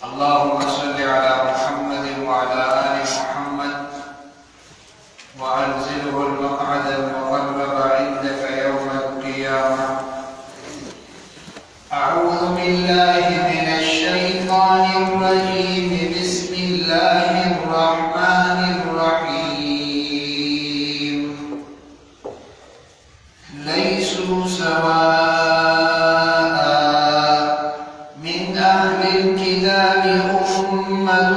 اللهم صل على محمد وعلى آل محمد وأنزله المقعد المقرب عندك يوم القيامة. أعوذ بالله من الشيطان الرجيم. بسم الله الرحمن الرحيم. ليسوا سواء من أهل الكتاب أمة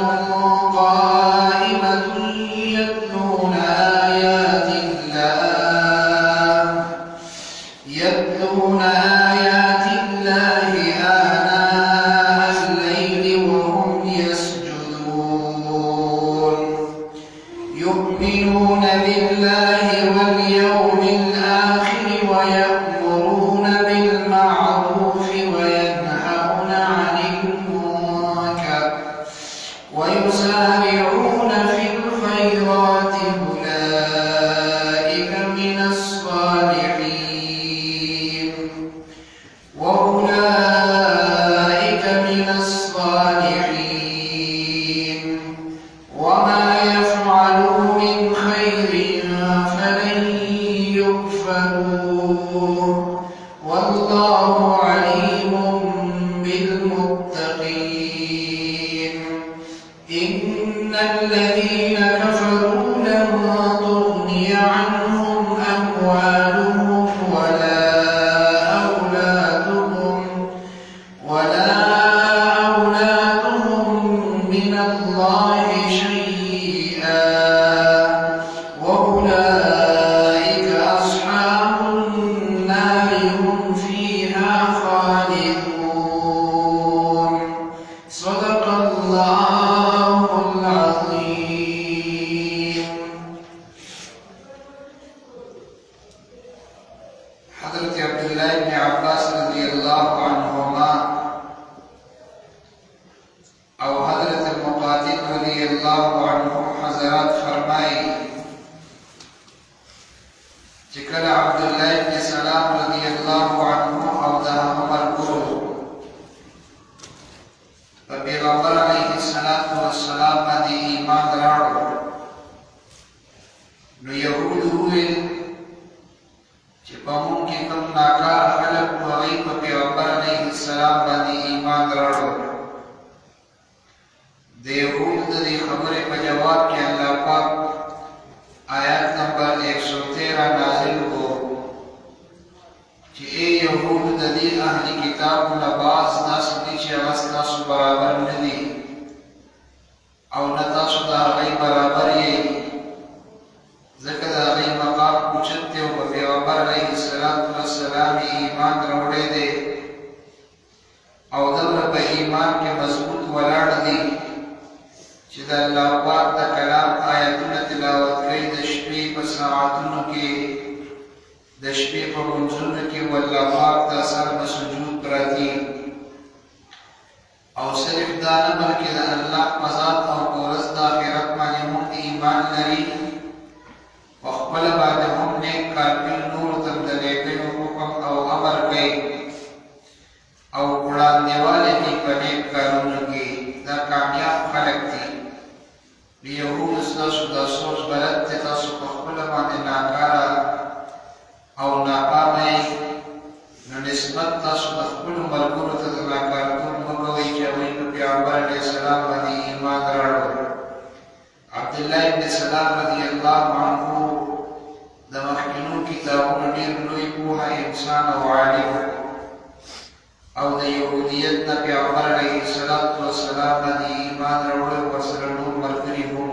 قائمة يتلون آيات الله آناء الليل وهم يسجدون يؤمنون بالله واليوم الآخر ويأمرون بالمعروف وينهون عن المنكر ويسارعون في الخيرات. أولئك من الصالحين وأولئك من الصالحين. وما يفعلوا من خير فلن يكفروه والله عليم بالمتقين. إن الذين كفروا لن تغني عنهم أموالهم ولا أولادهم من الله شيئا وأولئك أصحاب النار هم فيها خالدون. صدق الله العظيم. حضرت عبداللہ ابن عباس رضی اللہ عنہما او حضرت مقاتل رضی اللہ عنہم حضرات فرمائی چکل عبداللہ ابن سلام رضی اللہ عنہ او دا عمر کو پیغمبر علیہ السلام باندې ایمان راوړ نو یهود وویل چې په موږ کې کوم ناکار خلک وو هغوی په پیغمبر علیه السلام باندې ایمان راوړ. د یهودو د دې خبرې په جواب کې الله پاک آیات نمبر 113 نازل کړو چې ای یهودو د دې اهل کتابو نه بعض داسې دي چې هغه ستاسو برابر نه دي او نه تاسو د هغوی برابر یې، ځکه د هغوی مقام اوچت دی او په پیغمبر علیه السلام ایمان راوړی دی او دومره په ایمان کې مضبوط ولاړ دي چې د الله پاک د کلام آیتونه تلاوت کوي د شپې په ساعتونو کې، د شپې په منځونو کې والله پاک د سر په سجود پراتی او صرف دا نه بلکې د الله په ذات او په ورځ د آخرت باندې هم ایمان لري او خپل باندې هم نیک کار کوي، نورو ته د نیکۍ حکم او امر کوي او وړاندېوالی کوي په نیک کارونو کې. دا کامیاب خلک دي. د یهودو ستاسو دا سوچ غلط دی، تاسو په خپله باندې ناکاره او ناپامه یې، نو نسبت تاسو د خپلو ملګرو ته د ناکارتوب مه کوئ چې هغوی په پیغمبر علیه السلام باندې ایمان راوړل. عبدالله ابن سلام رضی الله عنه د مخکینو کتابونو ډېر لوی پوهه انسان او عالم او د یهودیت نه پیغمبر علیه السلام باندې ایمان راوړل، ورسره نور ملګري هم.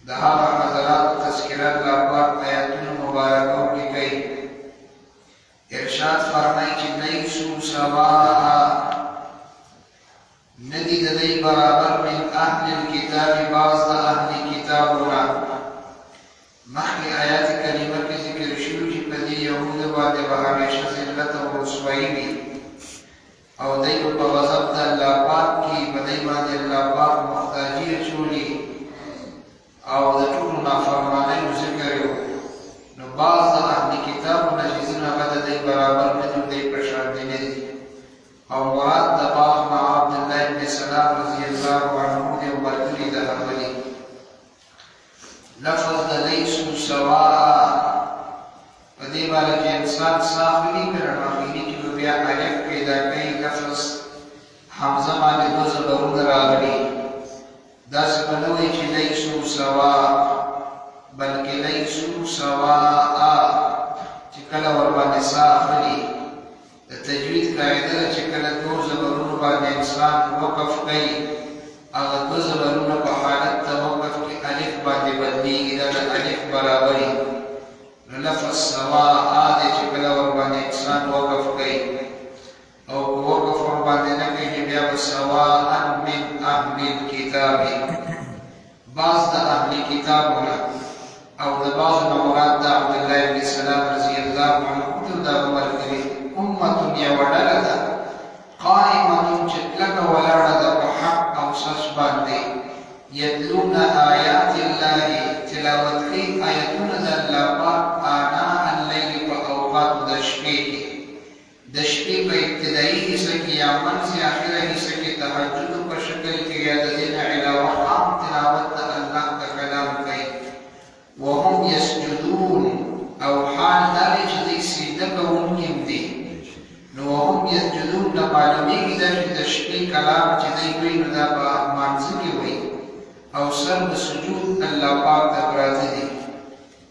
د هغه حضراتو تذکره الله پاک آیاتونو مبارکو کې کوي. ارشاد فرمایي چې لیسوا سواء، ندي د دوی برابر من اهل الكتاب بعض د اهل کتابونه. مخکې آیات کریمه کې ذکر شوي چې په دې یهودو باندې به همیشه ذلت او رسوایي وي او دوی به په غضب د الله پاک کې په دوی باندې الله پاک محتاجي اچولي او د ټولو نافرمانیو ذکر یې. نو بعض د اهل کتابونه چې ځینې هغه د دوی برابر نه دي، دوی په شان دي نه دي. او مراد د باغ مع عبدالله ابن سلام حمزه باندې دو زبرونه راغلي داسې به نه وایي چې لیسو سوا بلکې لیسو سواء چې کله ورباندې سا اخلي د تجوید قاعده چې کله دو زبرونو باندې انسان وقف کوي هغه دو زبرونه په حالت د وقف کې الف باندې بدلېږي دا د الف برابري نو لفظ سواء دی چې کله ورباندې انسان وقف کوي او په وقف ورباندې نه کوي بیا به سواء من اهل الكتاب بعض د اهل کتابونه او د بعض مراد د عبد الله بن سلام رضی الله عنه دا ورکړي امه یو ډله ده قائمه چې کلکه ولاړه ده په حق او سچ باندې یتلون آیات الله تلاوت کوي آیاتونه د الله پاک آناء الليل په اوقات د شپې کې د شپې په ابتدایي حصه کې یا منځ اخره حصه کې تهجد په شکل کې یا د دین علاوه عام تلاوت د الله د کلام کوي وهم يسجدون او حال دار چې دې سجده کوونکي دي نو وهم يسجدون د معلومیږي چې د شپې کلام چې دې کوي نو دا په مانځ کې وي او سر د سجود الله پاک ته پراته دي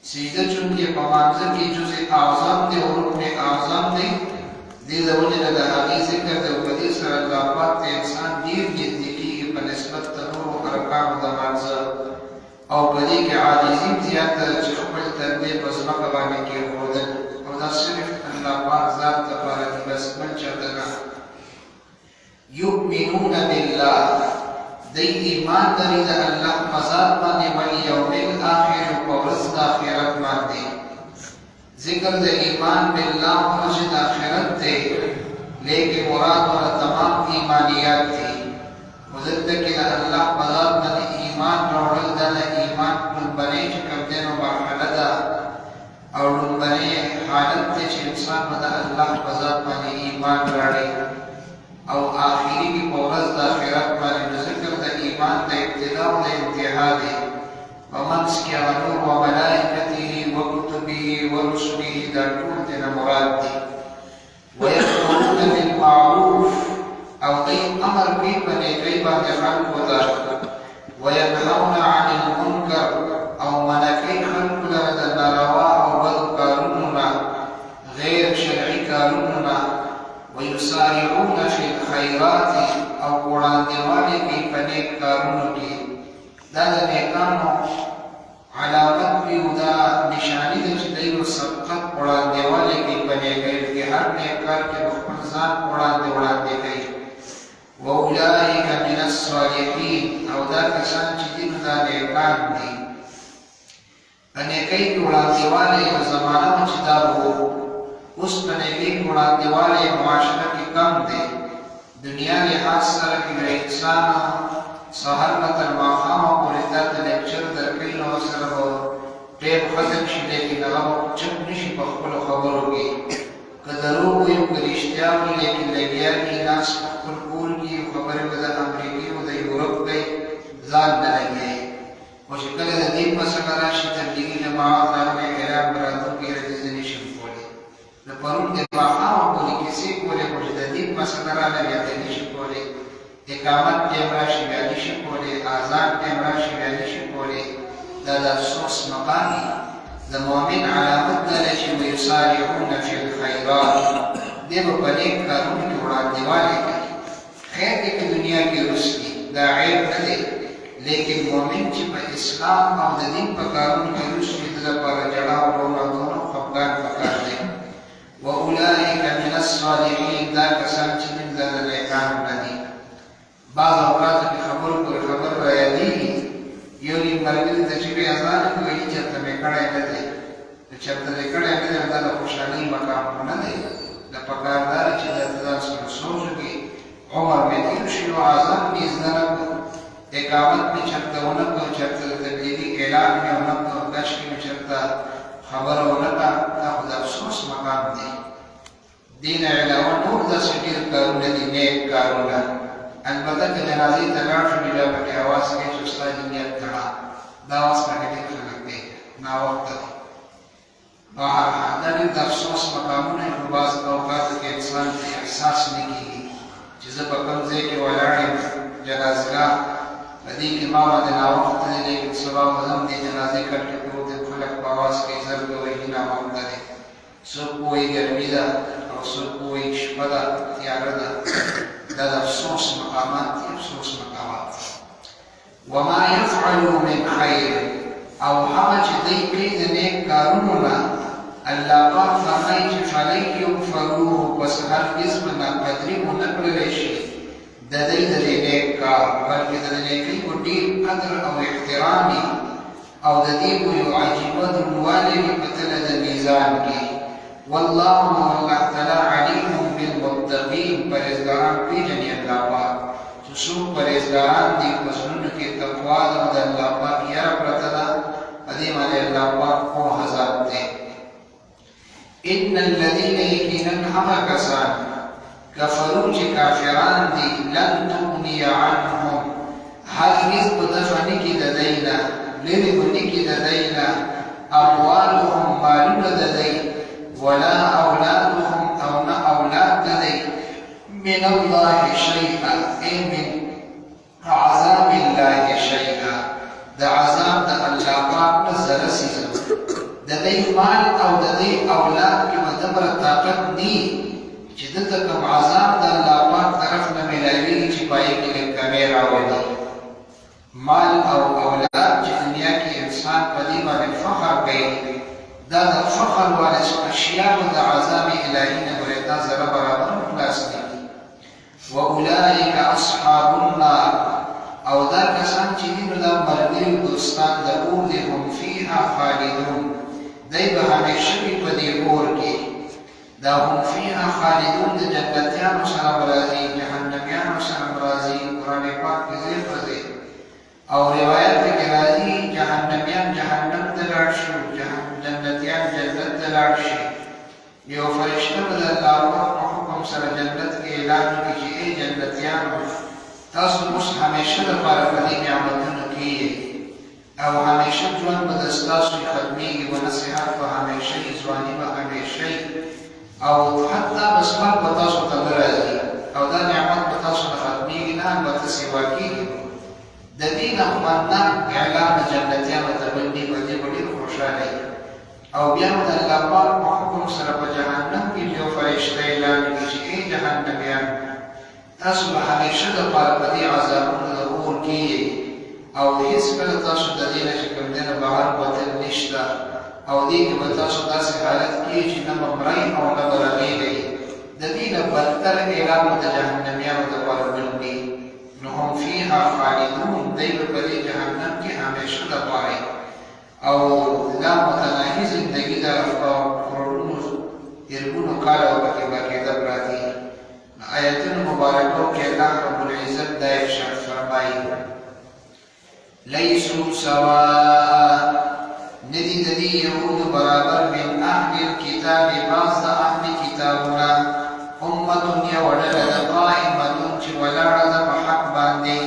سجده چونکې په مانځ کې جزء اعظم دی او رکن اعظم دی دې د وجه د هغې ذکر د په سره الله پاک ته انسان ډېر نږدې کېږي په نسبت د نورو ارکانو د مانځ او په دې کې عاجزي زیات ده چې خپل تندی په ځمکه باندې کېښودل او دا صرف الله پاک ذات لپاره دي بس بل چاته نه یؤمنون بالله دی ایمان لري د الله په ذات باندې والیوم الاخر په ورځ د آخرت باندې ذکر د ایمان بالله ورځ د آخرت دی لیکن مراد ورته تمام ایمانیات دي مدلته کې د الله په ذات باندې ایمان راوړل دا د ایمان لومبنۍ چې کوم دی نو مرحله ده او لومبنۍ حالت دی چې انسان به د الله په ذات باندې ایمان راوړي او آخري کې په ورځ د آخرت باندې ذکر د ایمان د ابتدا او د انتها دی په منځ کې هغه نور و ملائکته و کتبه و رسله دا ټول ترې مراد دي ويأمرون بالمعروف او دی امر کوي په نیکۍ باندې خلکو ته وینهون عن المنکر او منع کوي خلکو لره د ناروا او بدو کارونو نه غیر شرعي کارونو نه ویسارعون فی الخیرات او وړاندېوالی کوي په نیک کارونو کې دا د نیکانو علامت وي او دا نشاني ده چې دوی به سبقت وړاندېوالی کوي په نیکیو کې هر نیک کار کې به خپل ځان وړاندې کوي واولئک من الصالحین او دا کسان چې دي نو دا نیکان دي په نیکۍ کې وړاندېوالی په زمانه چې دا و اوس په نیکۍ کې وړاندېوالی معاشره کې کم دی دنیا لحاظ سره کې د انسان سهار نه تر ماښامه پورې تا ته لیکچر درکوي نو ورسره به ټیم ختم شي لیکن هغه به چپ نه شي په خپلو خبرو کې که دروغ وي او که رښتیا وي لیکن لګیا کښي ناست په خپل کور کې خبرې به د امریکې او د یورپ کوي ځان نه لګیایي خو چې کله د دین مسله راشي تبلیغي جماعت راغلی اعلان به راتلونکي ورځې زه نشم کولی د پرون د ماښامه پورې کیسې کولې خو چې د دین مسله راغله بیا ته نشي کولی اقامت ټیم راشي بیا نشي کولی اذان ټیم راشي بیا نشي کولی دا د افسوس مقام دی د مؤمن علامت دا ده چې ویسارعون فی الخیرات دی به په نیک کارونو کې وړاندېوالی کوي خیر دی که دنیا کې رسلي دا عیب نه دی لیکن مؤمن چې په اسلام او د دین په کارونو کې رسلي د لپاره ژړا او روڼتون او خفګان پکار دی واولئک من الصالحین دا کسان چې موږ د نیکانو نه دي بعض اوقاتو کې خبرو پورې خبر رایادېږي یو نیم ملګري ته چې بیا ځان کوي چېرته مې کړی نه دی چېرته دې کړی نه دی دا د خوشحالۍ مقام خو نه دی د پکار دا ده چې دا ته ځان سره سوچ وکړي عمر مې تېر شي نو اذان مې زده نه کړو اقامت مې چېرته ونه کړو چېرته د تبلیغي اعلان مې ونه کړو کش کې مې چېرته خبره ونه کړه دا خو د افسوس مقام دی دې نه علاوه نور داسې ډېر کارونه دي نیک کارونه البته که جنازې ته لاړ شو بیا پکې اواز کوي چې استاد نیت کړه دا اواز پکې ډېر خلک دی ناوخته دی بهرحال دا ډېر د افسوس مقامونه خو بعض اوقاتو کې انسان ته احساس نه کېږي چې زه په کوم ځای کې دې کې ما باندې ناوخته دی لیکن سبا به هم دې جنازې کټ کې پروت یم خلک په اواز کوي زرګه وایي ناوخته دی څوک وایي ګرمي ده او څوک وایي شپه ده تیاره ده دا د افسوس مقامات دي افسوس مقامات وما يفعلوا من خير او هغه چې دوی کوي د نیک کارونو نه الله پاک فرمایي چې فلن یکفروه پس هرګز به ناقدري ونه کړلی شي د دوی د دې نیک کار بلکې د دې نیکۍ به ډېر قدر او احترام وي او د دې به یو عجیبه دروندوالی وي په تله د میزان کې والله الله تعالی علیم بالمتقین پرهیزګاران پېژني الله پاک چې څوک پرهیزګاران دي په زړونو کې تقوا ده او د الله پاک یره پرته ده په دې باندې الله پاک پوهه ذات دی ان الذين يكينن هغه کسان کفرو چې کافران دي لن تغني عنهم هرگز په دفع نه کې د دوی نه لرې به نه کې د دوی نه اموالهم مالونه د دوی ولا اولادهم او نه اولاد د دوی من الله شيئا اي من عذاب الله شيئا د عذاب د الله پاک نه ذره څیزه د دوی مال او د دوی اولاد کې به دومره طاقت ني چې دلته کوم عذاب د الله پاک طرف نه ملاویږي چې په هغې کې لږ کمې راولي مال او اولاد چې دنیا کې انسان په دې باندې فخر کوي دا د فخر والا اشیاء د عذاب الهي نه ګورې دا ذره برابر خلاص دي واولئک اصحاب النار او دا کسان چې دي نو دا ملګري دوستان د اور دي هم فیها خالدون دی به همیشه وي په دې اور کې دا هم فیها خالدون د جنتیانو سره به راځي جهنمیانو سره به راځي قرآن پاک کې ځای پر ځای او روایت کې راځي جهنمیان جهنم ته لاړ شي جنتیان جنت ته لاړ شي یو فرشته به د الله پاک په حکم سره جنت کې اعلان وکړي چې ای جنتیانو تاسو اوس همیشه دپاره په دې نعمتونو کې یې او همیشه ژوند به د ستاسو ختمیږي به نصیحت به همیشه یې ځواني به همیشه او حتی مسمک به تاسو ته نه راځي او دا نعمت به تاسو نه ختمیږي نه البته سیوا کېږي د دې نه خوندناک اعلان د جنتیانو ته بندي په دې به ډېر خوشحاله وي او بیا به د الله پاک په حکم سره په جهنم کې یو فرشته اعلان وکړي چې ای جهنمیان تاسو به همیشه دپاره په دې عذابونو د اور کې یې او هېڅکله تاسو د دې نه چې کوم دی نه بهر وتل نشته او دې کې به تاسو داسې حالت کې چې نه به مرئ او نه به رغېږئ د دې نه بدتر اعلان به د جهنمیانو دپاره بل وي نو هم فیها خالدون دی به په دې جهنم کې همیشه دپاره او دا متناهي زندګي ده په کروڑونو زرګونو کاله به پکې باقاعده پراته وي آیتونو مبارکو کې الله رب العزت دا ارشاد فرمایي لیسوا سواء ندی د دې یهودو برابر من اهل الكتاب بعض د اهل کتابونه امة یوه ډله ده قائمة چې ولاړه ده په حق باندې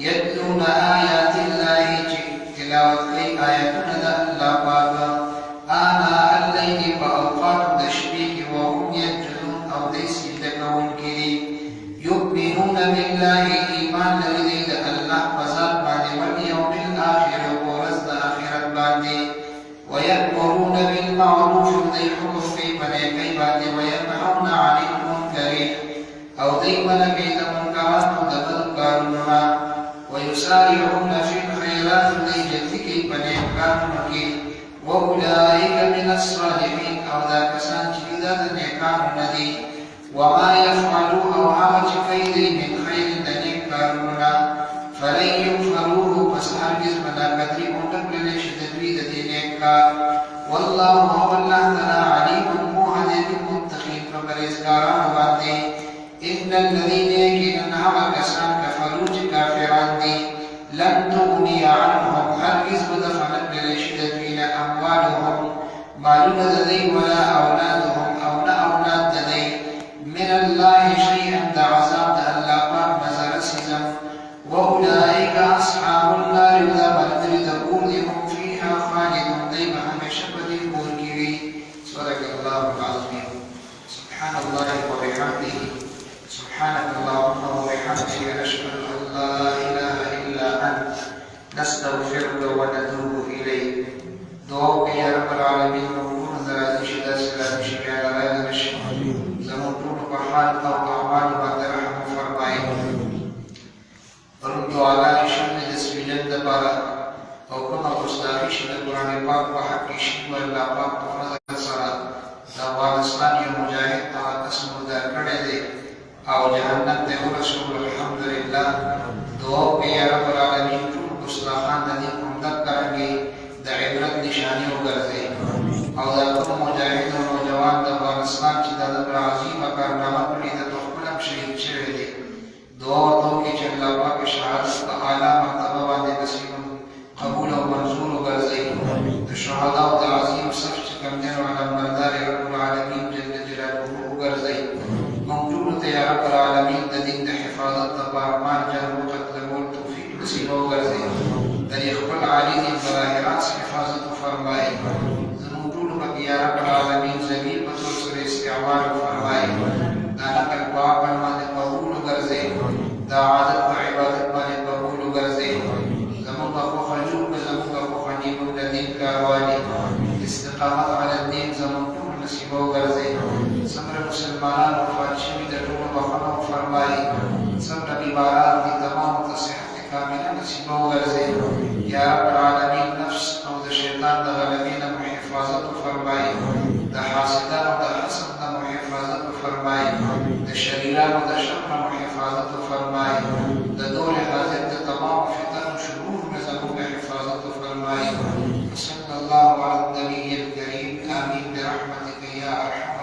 یتلون آیات الله چې تلاوت کوي آیتونه د الله پاک آناء الليل په اوقاتو د شپې کې وهم یسجدون او دوی سجده کوونکي دي یؤمنون بالله ایمان لري دوی د الله په ذات باندې والیوم الاخر او په ورځ د آخرت باندې ويأمرون بالمعروف دوی حکم کوي په نیکۍ باندې وینهون عن المنکر او دوی منع کوي د منکراتو د بدو کارونو نه ويسارعون في الخيرات دوی جلدي کوي په نیکانو کې واولئک من الصالحین او دا کسان چې دي دا د نیکانو نه دي وما يفعلوا او هغه چې کوي دوی من خیر د نیک کارونو نه فلن یغفروه پس هرګز به ناقدري ونه کړلی شي د دوی د دې نیک کار والله هو الله تعالی علیم پوهه دی بالمتقین په پرهیزګارانو باندې ان الذین یقینا هغه کسان کفروا چې کافران دي لن تغني عنهم هرگز به دفع نه کړلی شي د دوی نه اموالهم مالونه د دوی ولا اولادهم او نه اولاد د دوی من الله شیئا د عذاب د الله پاک نه ذره څیزه واولئک اصحاب النار دا ملګري د اور دي هم فیها خالدون دی به همیشه په دې اور کې وي صدق الله العظیم سبحان الله وبحمده سبحانك اللهم وبحمدك اشهد ان لا اله الا انت شي د قرآن پاک په حق کې شي والله پاک په فضل سره د افغانستان یو مجاهد هغه کس مرده کړی دی او جهنم ته ورسول الحمدلله دعا کوي یا رب العالمین ټول ګستاخان د دې همدرد کرانګي د عبرت نشاني وګرځي او دا کوم مجاهد او نوجوان د افغانستان چې د عظیمه کارنامه کړې ده په خپل هم شهید شوی دی دعا ورته وکړي چې الله پاک شهادت په اعلی مرتبه باندې نصیب قبول او منظور وګرځي د شهداء د عظیم صف چې کوم دی نو علمبردار رب العالمین جل جلاله وګرځي موږ ټولو ته یا رب العالمین د دین د حفاظت لپاره مال جان وقتلول توفیق نصیب وګرځي د خپل عالی دین براه راست حفاظت فرمایي زموږ ټولو پکې یا رب العالمین زمین په طور سره استعمال فرمایي دا نقل په عمل باندې قبول وګرځي دا عادت په عبادت باندې قبول وګرځي زموږ په خلوق زموږ په خنیمو د دین کارواني استقامت علی الدین زموږ ټول نصیب وګرځي څومره مسلمانان وفات شوي د ټولو بخښنه فرمایي څومره بیماران دي تمام ته صحت کامله نصیب وګرځي یا رب العالمین نفس او د شیطان د غلبې نه مو حفاظت فرمایي د حاسدانو د حسد نه مو حفاظت فرمایي د شریرانو د شر نه مو حفاظت فرمایي د دور حاضر د تمام فتن و شرور نه زموږ حفاظت فرمایي صلی الله علی النبی الکریم آمین برحمتک یا ارحم